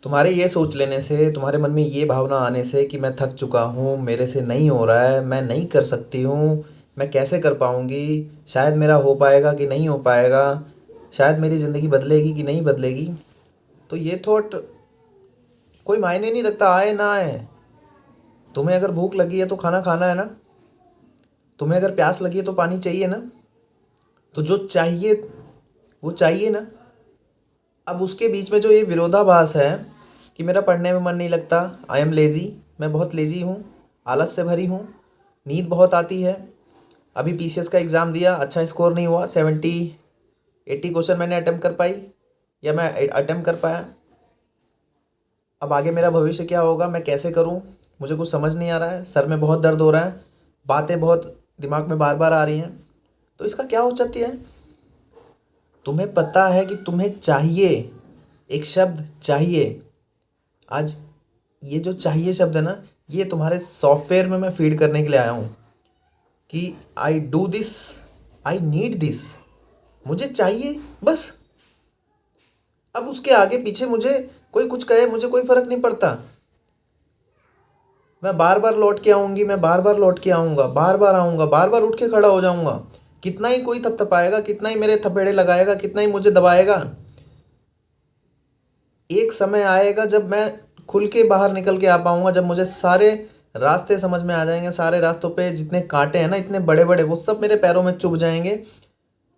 तुम्हारे ये सोच लेने से, तुम्हारे मन में ये भावना आने से कि मैं थक चुका हूँ, मेरे से नहीं हो रहा है, मैं नहीं कर सकती हूँ, मैं कैसे कर पाऊँगी, शायद मेरा हो पाएगा कि नहीं हो पाएगा, शायद मेरी ज़िंदगी बदलेगी कि नहीं बदलेगी। तो ये थॉट कोई मायने नहीं रखता, आए ना आए। तुम्हें अगर भूख लगी है तो खाना खाना है ना। तुम्हें अगर प्यास लगी है तो पानी चाहिए ना। तो जो चाहिए वो चाहिए ना। अब उसके बीच में जो ये विरोधाभास है कि मेरा पढ़ने में मन नहीं लगता, आई एम लेज़ी, मैं बहुत लेज़ी हूँ, आलस से भरी हूँ, नींद बहुत आती है। अभी पीसीएस का एग्ज़ाम दिया, अच्छा स्कोर नहीं हुआ, 70-80 क्वेश्चन मैंने अटेम्प्ट कर पाई या मैं अटेम्प्ट कर पाया। अब आगे मेरा भविष्य क्या होगा, मैं कैसे करूँ, मुझे कुछ समझ नहीं आ रहा है, सर में बहुत दर्द हो रहा है, बातें बहुत दिमाग में बार बार आ रही हैं। तो इसका क्या औचित्य है? तुम्हें पता है कि तुम्हें चाहिए, एक शब्द चाहिए। आज ये जो चाहिए शब्द है ना, ये तुम्हारे सॉफ्टवेयर में मैं फीड करने के लिए आया हूँ कि I do this, I need this, मुझे चाहिए बस। अब उसके आगे पीछे मुझे कोई कुछ कहे, मुझे कोई फर्क नहीं पड़ता। मैं बार बार लौट के आऊंगी, मैं बार बार लौट के आऊंगा, बार बार आऊंगा, बार बार उठ के खड़ा हो जाऊंगा। कितना ही कोई थपथपाएगा, कितना ही मेरे थपेड़े लगाएगा, कितना ही मुझे दबाएगा, एक समय आएगा जब मैं खुल के बाहर निकल के आ पाऊंगा, जब मुझे सारे रास्ते समझ में आ जाएंगे, सारे रास्तों पे जितने कांटे हैं ना, इतने बड़े बड़े, वो सब मेरे पैरों में चुभ जाएंगे।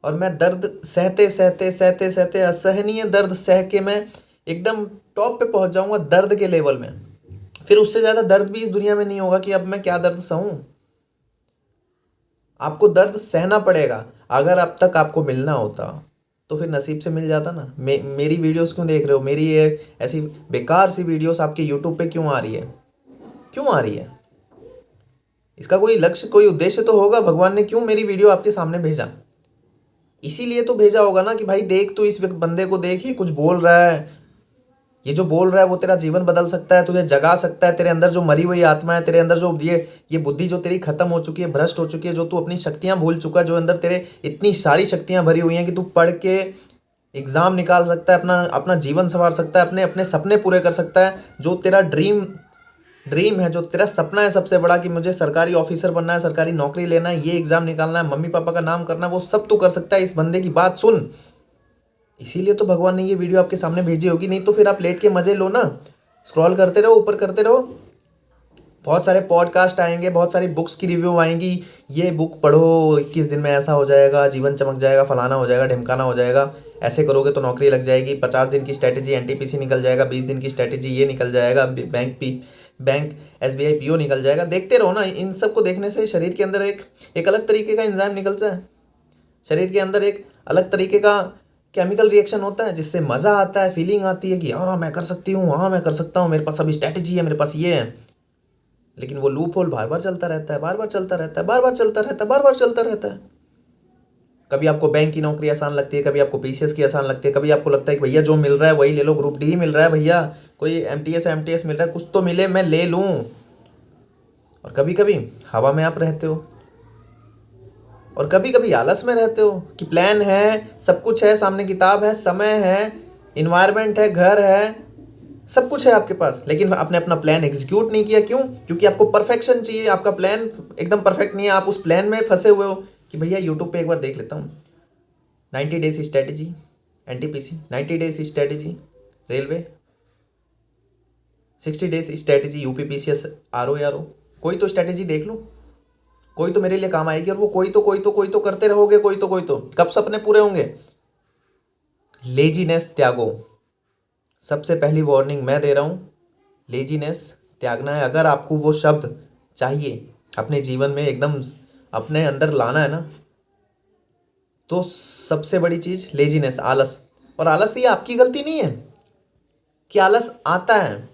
और मैं दर्द सहते सहते सहते सहते असहनीय दर्द सह के मैं एकदम टॉप पे पहुंच जाऊंगा, दर्द के लेवल में। फिर उससे ज़्यादा दर्द भी इस दुनिया में नहीं होगा कि अब मैं क्या दर्द सहूं। आपको दर्द सहना पड़ेगा। अगर अब तक आपको मिलना होता तो फिर नसीब से मिल जाता ना। मेरी वीडियोस क्यों देख रहे हो? मेरी ये ऐसी बेकार सी वीडियोस आपके यूट्यूब पे क्यों आ रही है? क्यों आ रही है? इसका कोई लक्ष्य, कोई उद्देश्य तो होगा। भगवान ने क्यों मेरी वीडियो आपके सामने भेजा? इसीलिए तो भेजा होगा ना कि भाई देख, तू इस बंदे को देख, ये कुछ बोल रहा है, ये जो बोल रहा है वो तेरा जीवन बदल सकता है, तुझे जगा सकता है। तेरे अंदर जो मरी हुई आत्मा है, तेरे अंदर जो ये बुद्धि जो तेरी खत्म हो चुकी है, भ्रष्ट हो चुकी है, जो तू अपनी शक्तियां भूल चुका है, जो अंदर तेरे इतनी सारी शक्तियां भरी हुई हैं कि तू पढ़ के एग्जाम निकाल सकता है, अपना अपना जीवन संवार सकता है, अपने अपने सपने पूरे कर सकता है। जो तेरा ड्रीम ड्रीम है, जो तेरा सपना है सबसे बड़ा कि मुझे सरकारी ऑफिसर बनना है, सरकारी नौकरी लेना है, ये एग्जाम निकालना है, मम्मी पापा का नाम करना है, वो सब तू कर सकता है। इस बंदे की बात सुन। इसीलिए तो भगवान ने ये वीडियो आपके सामने भेजी होगी, नहीं तो फिर आप लेट के मजे लो ना, स्क्रॉल करते रहो, ऊपर करते रहो। बहुत सारे पॉडकास्ट आएंगे, बहुत सारी बुक्स की रिव्यू आएंगी, ये बुक पढ़ो, 21 दिन में ऐसा हो जाएगा, जीवन चमक जाएगा, फलाना हो जाएगा, ढिमकाना हो जाएगा, ऐसे करोगे तो नौकरी लग जाएगी, 50 दिन की स्ट्रैटेजी एनटीपीसी निकल जाएगा, 20 दिन की स्ट्रैटेजी ये निकल जाएगा, बैंक एसबीआई पीओ निकल जाएगा। देखते रहो ना। इन सब को देखने से शरीर के अंदर एक एक अलग तरीके का एंजाइम निकलता है। शरीर के अंदर एक अलग तरीके का केमिकल रिएक्शन होता है, जिससे मज़ा आता है, फीलिंग आती है कि हाँ मैं कर सकती हूँ, हाँ मैं कर सकता हूँ, मेरे पास अभी स्ट्रैटेजी है, मेरे पास ये है। लेकिन वो लूप होल बार बार चलता रहता है, बार बार चलता रहता है, बार बार चलता रहता है, बार बार चलता रहता है। कभी आपको बैंक की नौकरी आसान लगती है, कभी आपको पीसीएस की आसान लगती है, कभी आपको लगता है कि भैया जो मिल रहा है वही ले लो, ग्रुप डी मिल रहा है भैया, कोई एमटीएस मिल रहा है, कुछ तो मिले मैं ले लूँ। और कभी कभी हवा में आप रहते हो, और कभी कभी आलस में रहते हो कि प्लान है, सब कुछ है, सामने किताब है, समय है, इन्वायरमेंट है, घर है, सब कुछ है आपके पास, लेकिन आपने अपना प्लान एग्जीक्यूट नहीं किया। क्यों? क्योंकि आपको परफेक्शन चाहिए, आपका प्लान एकदम परफेक्ट नहीं है, आप उस प्लान में फंसे हुए हो कि भैया यूट्यूब पे एक बार देख लेता हूँ, 90 days strategy NTPC, 90 days strategy railway, 60 days strategy UPPCS, R O, कोई तो स्ट्रैटेजी देख लूँ, कोई तो मेरे लिए काम आएगी। और वो कोई तो करते रहोगे, कोई तो कब सपने पूरे होंगे? लेजीनेस त्यागो। सबसे पहली वार्निंग मैं दे रहा हूँ, लेजीनेस त्यागना है। अगर आपको वो शब्द चाहिए अपने जीवन में एकदम अपने अंदर लाना है ना, तो सबसे बड़ी चीज़ लेजीनेस, आलस। और आलस ये आपकी गलती नहीं है कि आलस आता है,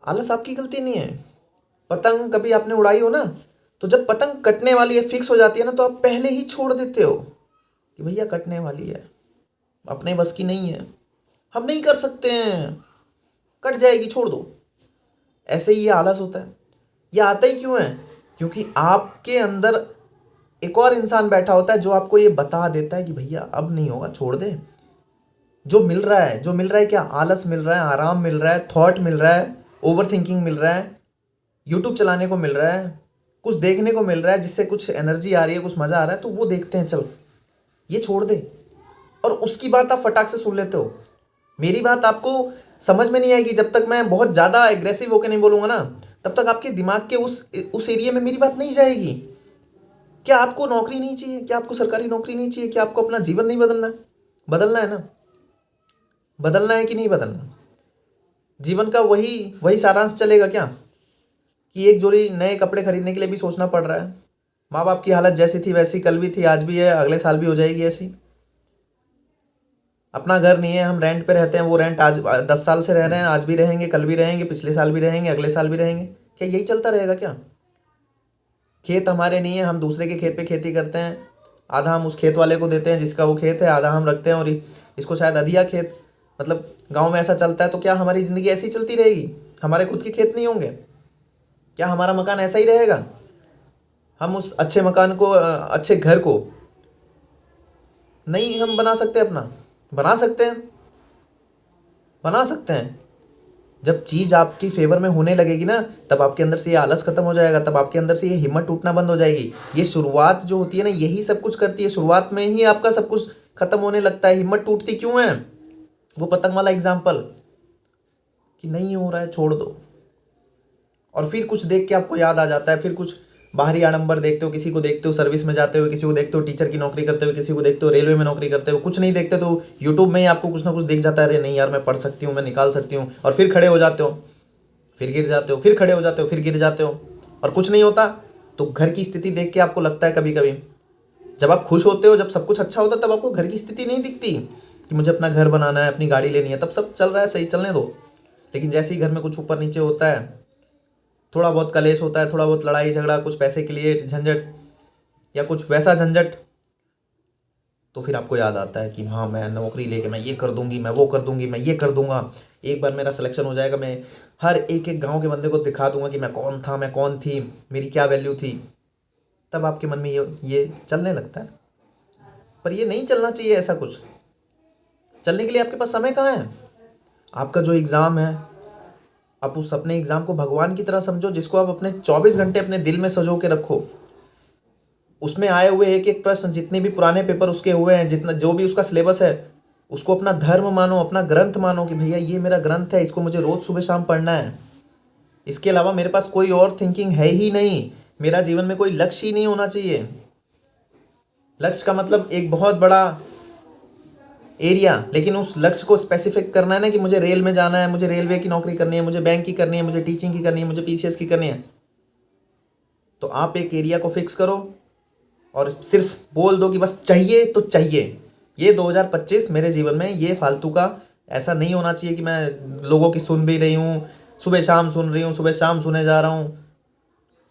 आलस आपकी गलती नहीं है। पतंग कभी आपने उड़ाई हो ना, तो जब पतंग कटने वाली है, फिक्स हो जाती है ना, तो आप पहले ही छोड़ देते हो कि भैया कटने वाली है, अपने बस की नहीं है, हम नहीं कर सकते हैं, कट जाएगी, छोड़ दो। ऐसे ही ये आलस होता है। ये आता ही क्यों है? क्योंकि आपके अंदर एक और इंसान बैठा होता है जो आपको ये बता देता है कि भैया अब नहीं होगा, छोड़ दे, जो मिल रहा है, जो मिल रहा है क्या? आलस मिल रहा है, आराम मिल रहा है, थॉट मिल रहा है, ओवर थिंकिंग मिल रहा है, यूट्यूब चलाने को मिल रहा है, कुछ देखने को मिल रहा है जिससे कुछ एनर्जी आ रही है, कुछ मज़ा आ रहा है, तो वो देखते हैं, चल ये छोड़ दे। और उसकी बात आप फटाक से सुन लेते हो। मेरी बात आपको समझ में नहीं आएगी जब तक मैं बहुत ज़्यादा एग्रेसिव होकर नहीं बोलूँगा ना, तब तक आपके दिमाग के उस एरिया में मेरी बात नहीं जाएगी। क्या आपको नौकरी नहीं चाहिए? क्या आपको सरकारी नौकरी नहीं चाहिए? क्या आपको अपना जीवन नहीं बदलना है? बदलना है ना, बदलना है कि नहीं बदलना? जीवन का वही वही सारांश चलेगा क्या कि एक जोड़ी नए कपड़े खरीदने के लिए भी सोचना पड़ रहा है? माँ बाप की हालत जैसी थी वैसी कल भी थी, आज भी है, अगले साल भी हो जाएगी ऐसी। अपना घर नहीं है, हम रेंट पे रहते हैं, वो रेंट आज 10 साल से रह रहे हैं, आज भी रहेंगे, कल भी रहेंगे, पिछले साल भी रहेंगे, अगले साल भी रहेंगे। क्या यही चलता रहेगा क्या? खेत हमारे नहीं है, हम दूसरे के खेत पे खेती करते हैं, आधा हम उस खेत वाले को देते हैं जिसका वो खेत है, आधा हम रखते हैं, और इसको शायद अधिया खेत, मतलब गांव में ऐसा चलता है। तो क्या हमारी ज़िंदगी ऐसी चलती रहेगी? हमारे खुद के खेत नहीं होंगे? क्या हमारा मकान ऐसा ही रहेगा? हम उस अच्छे मकान को, अच्छे घर को नहीं हम बना सकते अपना? बना सकते हैं, बना सकते हैं। जब चीज़ आपकी फेवर में होने लगेगी ना, तब आपके अंदर से ये आलस खत्म हो जाएगा, तब आपके अंदर से ये हिम्मत टूटना बंद हो जाएगी। ये शुरुआत जो होती है ना, यही सब कुछ करती है। शुरुआत में ही आपका सब कुछ खत्म होने लगता है। हिम्मत टूटती क्यों है? वो पतंग वाला एग्जाम्पल कि नहीं हो रहा है, छोड़ दो, और फिर कुछ देख के आपको याद आ जाता है, फिर कुछ बाहरी आडंबर देखते हो, किसी को देखते हो सर्विस में जाते हुए, किसी को देखते हो टीचर की नौकरी करते हुए, किसी को देखते हो रेलवे में नौकरी करते हो, कुछ नहीं देखते तो यूट्यूब में ही आपको कुछ ना कुछ दिख जाता है, अरे नहीं यार मैं पढ़ सकती हूँ, मैं निकाल सकती हूँ, और फिर खड़े हो जाते हो, फिर गिर जाते हो, फिर खड़े हो जाते हो, फिर गिर जाते हो, और कुछ नहीं होता। तो घर की स्थिति देख के आपको लगता है कभी कभी, जब आप खुश होते हो, जब सब कुछ अच्छा होता है, तब आपको घर की स्थिति नहीं दिखती कि मुझे अपना घर बनाना है, अपनी गाड़ी लेनी है, तब सब चल रहा है सही, चलने दो। लेकिन जैसे ही घर में कुछ ऊपर नीचे होता है, थोड़ा बहुत कलेश होता है, थोड़ा बहुत लड़ाई झगड़ा, कुछ पैसे के लिए झंझट या कुछ वैसा झंझट, तो फिर आपको याद आता है कि हाँ मैं नौकरी लेके मैं ये कर दूंगी, मैं वो कर दूंगी, मैं ये कर दूंगा, एक बार मेरा सिलेक्शन हो जाएगा, मैं हर एक एक गांव के बंदे को दिखा दूंगा कि मैं कौन था, मैं कौन थी, मेरी क्या वैल्यू थी। तब आपके मन में ये चलने लगता है। पर ये नहीं चलना चाहिए ऐसा कुछ। चलने के लिए आपके पास समय कहाँ है? आपका जो एग्ज़ाम है, आप उस अपने एग्ज़ाम को भगवान की तरह समझो, जिसको आप अपने 24 घंटे अपने दिल में सजो के रखो। उसमें आए हुए एक एक प्रश्न, जितने भी पुराने पेपर उसके हुए हैं, जितना जो भी उसका सिलेबस है, उसको अपना धर्म मानो, अपना ग्रंथ मानो कि भैया ये मेरा ग्रंथ है, इसको मुझे रोज़ सुबह शाम पढ़ना है। इसके अलावा मेरे पास कोई और थिंकिंग है ही नहीं। मेरा जीवन में कोई लक्ष्य ही नहीं होना चाहिए। लक्ष्य का मतलब एक बहुत बड़ा एरिया, लेकिन उस लक्ष्य को स्पेसिफिक करना है ना कि मुझे रेल में जाना है, मुझे रेलवे की नौकरी करनी है, मुझे बैंक की करनी है, मुझे टीचिंग की करनी है, मुझे पीसीएस की करनी है। तो आप एक एरिया को फिक्स करो और सिर्फ बोल दो कि बस चाहिए तो चाहिए। ये 2025 मेरे जीवन में ये फालतू का ऐसा नहीं होना चाहिए कि मैं लोगों की सुन भी रही हूँ, सुबह शाम सुन रही हूँ, सुबह शाम सुने जा रहा हूँ,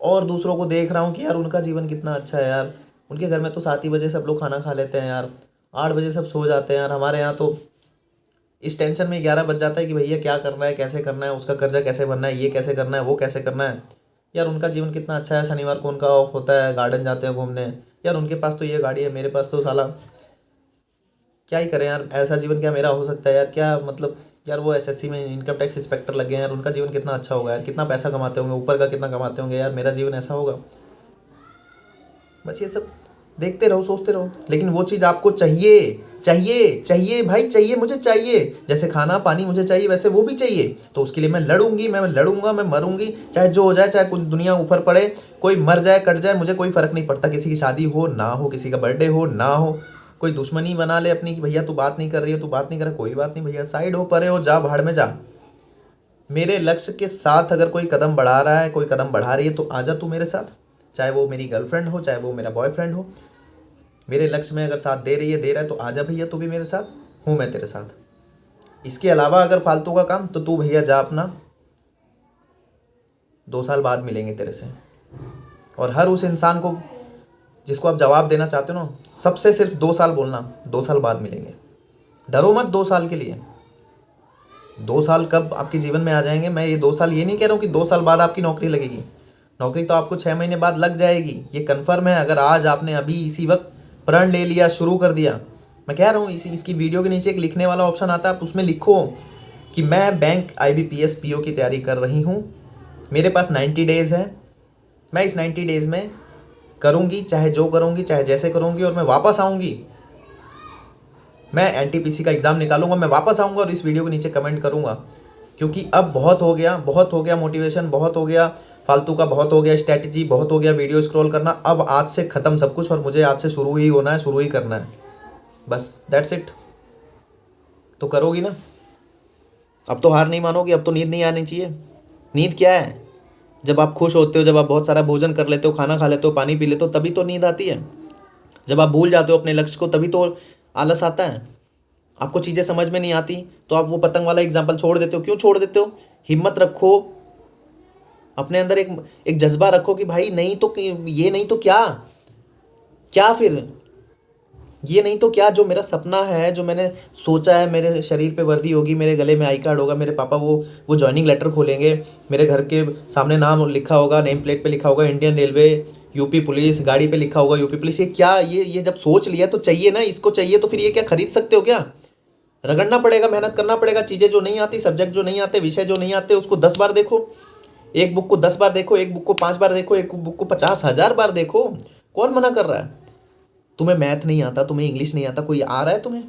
और दूसरों को देख रहा हूँ कि यार उनका जीवन कितना अच्छा है यार, उनके घर में तो 7 ही बजे सब लोग खाना खा लेते हैं यार, 8 बजे सब सो जाते हैं यार, हमारे यहाँ तो इस टेंशन में 11 बज जाता है कि भैया क्या करना है, कैसे करना है, उसका कर्जा कैसे भरना है, ये कैसे करना है, वो कैसे करना है। यार उनका जीवन कितना अच्छा है, शनिवार को उनका ऑफ होता है, गार्डन जाते हैं घूमने, यार उनके पास तो ये गाड़ी है, मेरे पास तो साला क्या ही करें यार, ऐसा जीवन क्या मेरा हो सकता है यार, क्या मतलब। यार वो एसएससी में इनकम टैक्स इंस्पेक्टर लगे हैं यार, उनका जीवन कितना अच्छा होगा यार, कितना पैसा कमाते होंगे, ऊपर का कितना कमाते होंगे, यार मेरा जीवन ऐसा होगा। बस ये सब देखते रहो, सोचते रहो, लेकिन वो चीज़ आपको चाहिए, चाहिए चाहिए भाई, चाहिए, मुझे चाहिए। जैसे खाना पानी मुझे चाहिए, वैसे वो भी चाहिए। तो उसके लिए मैं लड़ूंगी, मैं लड़ूंगा, मैं मरूंगी, चाहे जो हो जाए, चाहे कुछ दुनिया ऊपर पड़े, कोई मर जाए कट जाए, मुझे कोई फ़र्क नहीं पड़ता। किसी की शादी हो ना हो, किसी का बर्थडे हो ना हो, कोई दुश्मनी बना ले अपनी कि भैया तू बात नहीं कर रही हो, तू बात नहीं कर रहा, कोई बात नहीं भैया, साइड हो, परे हो, जा भाड़ में जा। मेरे लक्ष्य के साथ अगर कोई कदम बढ़ा रहा है, कोई कदम बढ़ा रही है, तो आजा तू मेरे साथ। चाहे वो मेरी गर्लफ्रेंड हो, चाहे वो मेरा बॉयफ्रेंड हो, मेरे लक्ष्य में अगर साथ दे रही है, दे रहा है, तो आजा भैया तू भी मेरे साथ, हूँ मैं तेरे साथ। इसके अलावा अगर फालतू का काम, तो तू भैया जा अपना, 2 साल बाद मिलेंगे तेरे से। और हर उस इंसान को जिसको आप जवाब देना चाहते हो ना, सबसे सिर्फ 2 साल बोलना, 2 साल बाद मिलेंगे। डरो मत 2 साल के लिए। 2 साल कब आपके जीवन में आ जाएंगे, मैं ये 2 साल ये नहीं कह रहा हूँ कि 2 साल बाद आपकी नौकरी लगेगी। नौकरी तो आपको 6 महीने बाद लग जाएगी, ये कन्फर्म है। अगर आज आपने अभी इसी वक्त प्रण ले लिया, शुरू कर दिया, मैं कह रहा हूँ इसकी वीडियो के नीचे एक लिखने वाला ऑप्शन आता है, आप उसमें लिखो कि मैं बैंक IBPS PO की तैयारी कर रही हूँ, मेरे पास 90 डेज़ है, मैं इस 90 डेज़ में करूँगी, चाहे जो करूँगी, चाहे जैसे करूँगी, और मैं वापस आऊँगी, मैं NTPC का एग्ज़ाम निकालूंगा, मैं वापस आऊँगा और इस वीडियो के नीचे कमेंट करूँगा। क्योंकि अब बहुत हो गया मोटिवेशन, बहुत हो गया फालतू का, बहुत हो गया स्ट्रैटेजी, बहुत हो गया वीडियो स्क्रॉल करना। अब आज से ख़त्म सब कुछ, और मुझे आज से शुरू ही होना है, शुरू ही करना है, बस दैट्स इट। तो करोगी ना? अब तो हार नहीं मानोगी, अब तो नींद नहीं आनी चाहिए। नींद क्या है? जब आप खुश होते हो, जब आप बहुत सारा भोजन कर लेते हो, खाना खा लेते हो, पानी पी लेते हो, तभी तो नींद आती है। जब आप भूल जाते हो अपने लक्ष्य को, तभी तो आलस आता है। आपको चीज़ें समझ में नहीं आती तो आप वो पतंग वाला एग्जाम्पल छोड़ देते हो। क्यों छोड़ देते हो? हिम्मत रखो, अपने अंदर एक जज्बा रखो कि भाई नहीं तो ये नहीं तो क्या, क्या फिर ये नहीं तो क्या, जो मेरा सपना है, जो मैंने सोचा है, मेरे शरीर पे वर्दी होगी, मेरे गले में आई कार्ड होगा, मेरे पापा वो ज्वाइनिंग लेटर खोलेंगे, मेरे घर के सामने नाम लिखा होगा, नेम प्लेट पे लिखा होगा इंडियन रेलवे, यूपी पुलिस, गाड़ी पे लिखा होगा यूपी पुलिस। ये क्या, ये जब सोच लिया तो चाहिए ना, इसको चाहिए तो फिर ये क्या खरीद सकते हो क्या? रगड़ना पड़ेगा, मेहनत करना पड़ेगा। चीज़ें जो नहीं आती, सब्जेक्ट जो नहीं आते, विषय जो नहीं आते, उसको 10 बार देखो। एक बुक को 10 बार देखो, एक बुक को 5 बार देखो, एक बुक को 50,000 बार देखो। कौन मना कर रहा है? तुम्हें मैथ नहीं आता, तुम्हें इंग्लिश नहीं आता, कोई आ रहा है तुम्हें?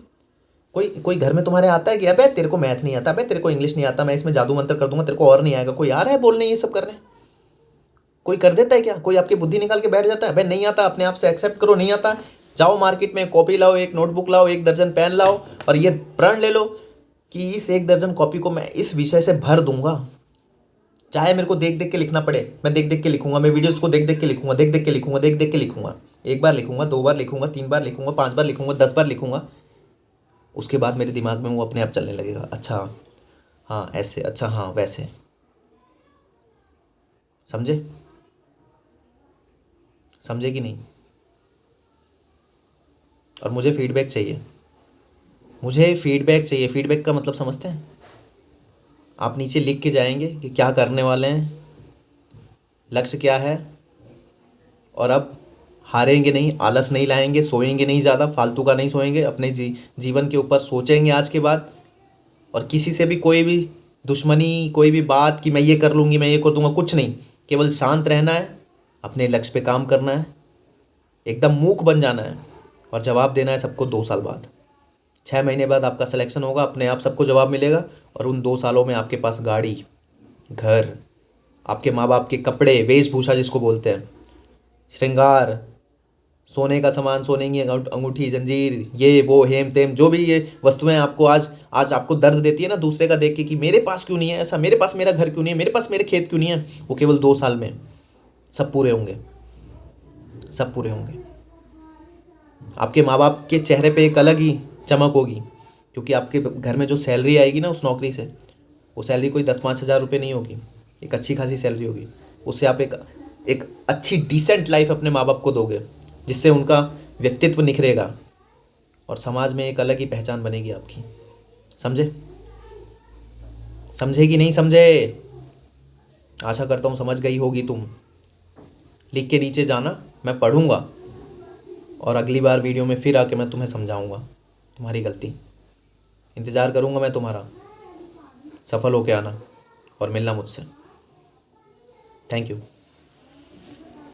कोई कोई घर में तुम्हारे आता है कि अबे तेरे को मैथ नहीं आता, अबे तेरे को इंग्लिश नहीं आता, मैं इसमें जादू मंत्र कर दूंगा, तेरे को और नहीं आएगा? कोई आ रहा है बोलने ये सब करने? कोई कर देता है क्या? कोई आपकी बुद्धि निकाल के बैठ जाता है? भाई नहीं आता, अपने आप से एक्सेप्ट करो, नहीं आता। जाओ मार्केट में कॉपी लाओ, एक नोटबुक लाओ, 1 दर्जन पेन लाओ, और ये प्रण ले लो कि इस 1 दर्जन कॉपी को मैं इस विषय से भर दूंगा। चाहे मेरे को देख देख के लिखना पड़े, मैं देख देख के लिखूंगा, मैं वीडियोस को देख देख के लिखूंगा, देख देख के लिखूंगा, देख देख के लिखूंगा। 1 बार लिखूंगा, 2 बार लिखूंगा, 3 बार लिखूंगा, 5 बार लिखूंगा, 10 बार लिखूंगा। उसके बाद मेरे दिमाग में वो अपने आप चलने लगेगा। अच्छा हाँ ऐसे, अच्छा हाँ वैसे। समझे? समझे कि नहीं? और मुझे फीडबैक चाहिए, मुझे फीडबैक चाहिए। फीडबैक का मतलब समझते हैं? आप नीचे लिख के जाएंगे कि क्या करने वाले हैं, लक्ष्य क्या है, और अब हारेंगे नहीं, आलस नहीं लाएंगे, सोएंगे नहीं, ज़्यादा फालतू का नहीं सोएंगे, अपने जीवन के ऊपर सोचेंगे आज के बाद। और किसी से भी कोई भी दुश्मनी, कोई भी बात कि मैं ये कर लूँगी, मैं ये कर दूंगा, कुछ नहीं। केवल शांत रहना है, अपने लक्ष्य पे काम करना है, एकदम मूक बन जाना है, और जवाब देना है सबको 2 साल बाद। 6 महीने बाद आपका सिलेक्शन होगा, अपने आप सबको जवाब मिलेगा। और उन 2 सालों में आपके पास गाड़ी, घर, आपके माँ बाप के कपड़े, वेशभूषा जिसको बोलते हैं, श्रृंगार, सोने का सामान, सोने की अंगूठी, जंजीर, ये वो हेम तेम, जो भी ये वस्तुएं आपको आज आज आपको दर्द देती है ना दूसरे का देख के कि मेरे पास क्यों नहीं है ऐसा, मेरे पास मेरा घर क्यों नहीं है, मेरे पास मेरे खेत क्यों नहीं है, वो केवल 2 साल में सब पूरे होंगे, सब पूरे होंगे। आपके माँ बाप के चेहरे पे एक अलग ही चमक होगी, क्योंकि आपके घर में जो सैलरी आएगी ना उस नौकरी से, वो सैलरी कोई 10-5 हज़ार रुपये नहीं होगी, एक अच्छी खासी सैलरी होगी। उससे आप एक अच्छी डिसेंट लाइफ अपने माँ बाप को दोगे, जिससे उनका व्यक्तित्व निखरेगा और समाज में एक अलग ही पहचान बनेगी आपकी। समझे? समझे कि नहीं समझे? आशा करता हूँ समझ गई होगी तुम। लिख के नीचे जाना, मैं पढ़ूंगा, और अगली बार वीडियो में फिर आके मैं तुम्हें समझाऊंगा तुम्हारी गलती। इंतज़ार करूंगा मैं तुम्हारा, सफल होके आना और मिलना मुझसे। Thank you.